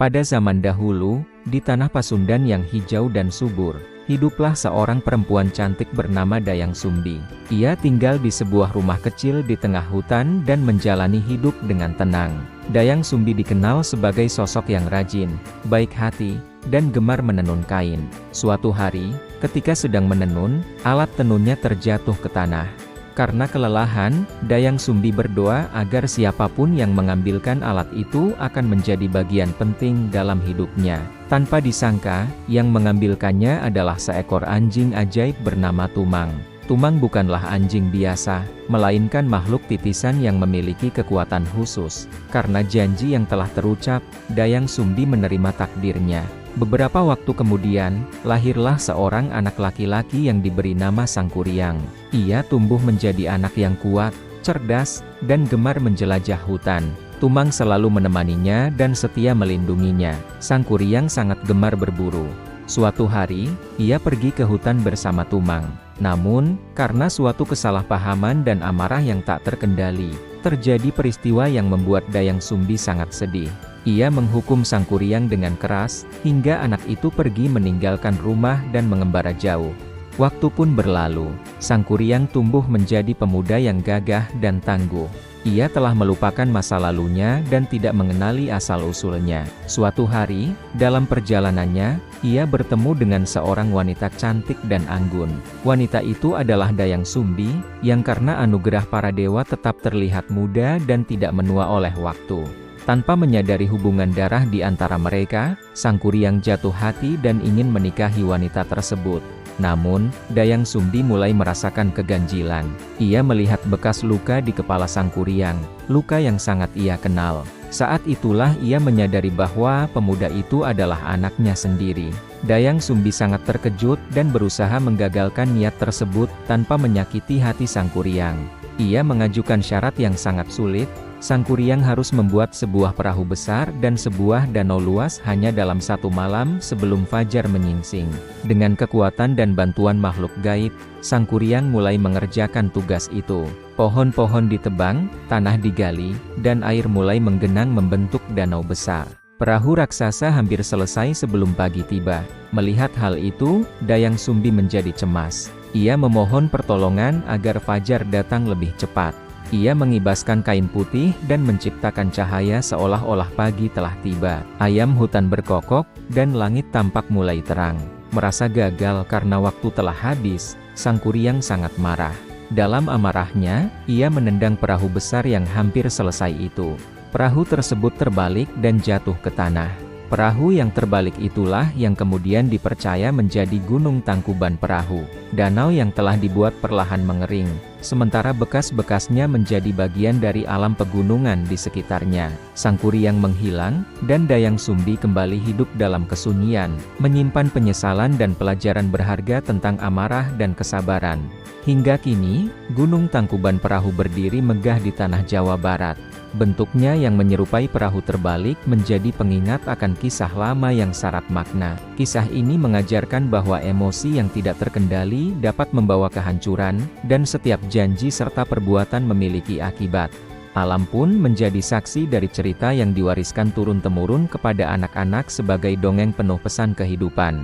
Pada zaman dahulu, di tanah Pasundan yang hijau dan subur, hiduplah seorang perempuan cantik bernama Dayang Sumbi. Ia tinggal di sebuah rumah kecil di tengah hutan dan menjalani hidup dengan tenang. Dayang Sumbi dikenal sebagai sosok yang rajin, baik hati, dan gemar menenun kain. Suatu hari, ketika sedang menenun, alat tenunnya terjatuh ke tanah. Karena kelelahan, Dayang Sumbi berdoa agar siapapun yang mengambilkan alat itu akan menjadi bagian penting dalam hidupnya. Tanpa disangka, yang mengambilkannya adalah seekor anjing ajaib bernama Tumang. Tumang bukanlah anjing biasa, melainkan makhluk titisan yang memiliki kekuatan khusus. Karena janji yang telah terucap, Dayang Sumbi menerima takdirnya. Beberapa waktu kemudian, lahirlah seorang anak laki-laki yang diberi nama Sangkuriang. Ia tumbuh menjadi anak yang kuat, cerdas, dan gemar menjelajah hutan. Tumang selalu menemaninya dan setia melindunginya. Sangkuriang sangat gemar berburu. Suatu hari, ia pergi ke hutan bersama Tumang. Namun, karena suatu kesalahpahaman dan amarah yang tak terkendali, terjadi peristiwa yang membuat Dayang Sumbi sangat sedih. Ia menghukum Sangkuriang dengan keras, hingga anak itu pergi meninggalkan rumah dan mengembara jauh. Waktu pun berlalu, Sangkuriang tumbuh menjadi pemuda yang gagah dan tangguh. Ia telah melupakan masa lalunya dan tidak mengenali asal-usulnya. Suatu hari, dalam perjalanannya, ia bertemu dengan seorang wanita cantik dan anggun. Wanita itu adalah Dayang Sumbi, yang karena anugerah para dewa tetap terlihat muda dan tidak menua oleh waktu. Tanpa menyadari hubungan darah di antara mereka, Sangkuriang jatuh hati dan ingin menikahi wanita tersebut. Namun, Dayang Sumbi mulai merasakan keganjilan. Ia melihat bekas luka di kepala Sangkuriang, luka yang sangat ia kenal. Saat itulah ia menyadari bahwa pemuda itu adalah anaknya sendiri. Dayang Sumbi sangat terkejut dan berusaha menggagalkan niat tersebut tanpa menyakiti hati Sangkuriang. Ia mengajukan syarat yang sangat sulit. Sangkuriang harus membuat sebuah perahu besar dan sebuah danau luas hanya dalam satu malam sebelum fajar menyingsing. Dengan kekuatan dan bantuan makhluk gaib, Sangkuriang mulai mengerjakan tugas itu. Pohon-pohon ditebang, tanah digali, dan air mulai menggenang membentuk danau besar. Perahu raksasa hampir selesai sebelum pagi tiba. Melihat hal itu, Dayang Sumbi menjadi cemas. Ia memohon pertolongan agar fajar datang lebih cepat. Ia mengibaskan kain putih dan menciptakan cahaya seolah-olah pagi telah tiba. Ayam hutan berkokok, dan langit tampak mulai terang. Merasa gagal karena waktu telah habis, Sangkuriang sangat marah. Dalam amarahnya, ia menendang perahu besar yang hampir selesai itu. Perahu tersebut terbalik dan jatuh ke tanah. Perahu yang terbalik itulah yang kemudian dipercaya menjadi Gunung Tangkuban Perahu. Danau yang telah dibuat perlahan mengering, sementara bekas-bekasnya menjadi bagian dari alam pegunungan di sekitarnya. Sangkuriang menghilang, dan Dayang Sumbi kembali hidup dalam kesunyian, menyimpan penyesalan dan pelajaran berharga tentang amarah dan kesabaran. Hingga kini, Gunung Tangkuban Perahu berdiri megah di tanah Jawa Barat. Bentuknya yang menyerupai perahu terbalik menjadi pengingat akan kisah lama yang syarat makna. Kisah ini mengajarkan bahwa emosi yang tidak terkendali dapat membawa kehancuran, dan setiap janji serta perbuatan memiliki akibat. Alam pun menjadi saksi dari cerita yang diwariskan turun-temurun kepada anak-anak sebagai dongeng penuh pesan kehidupan.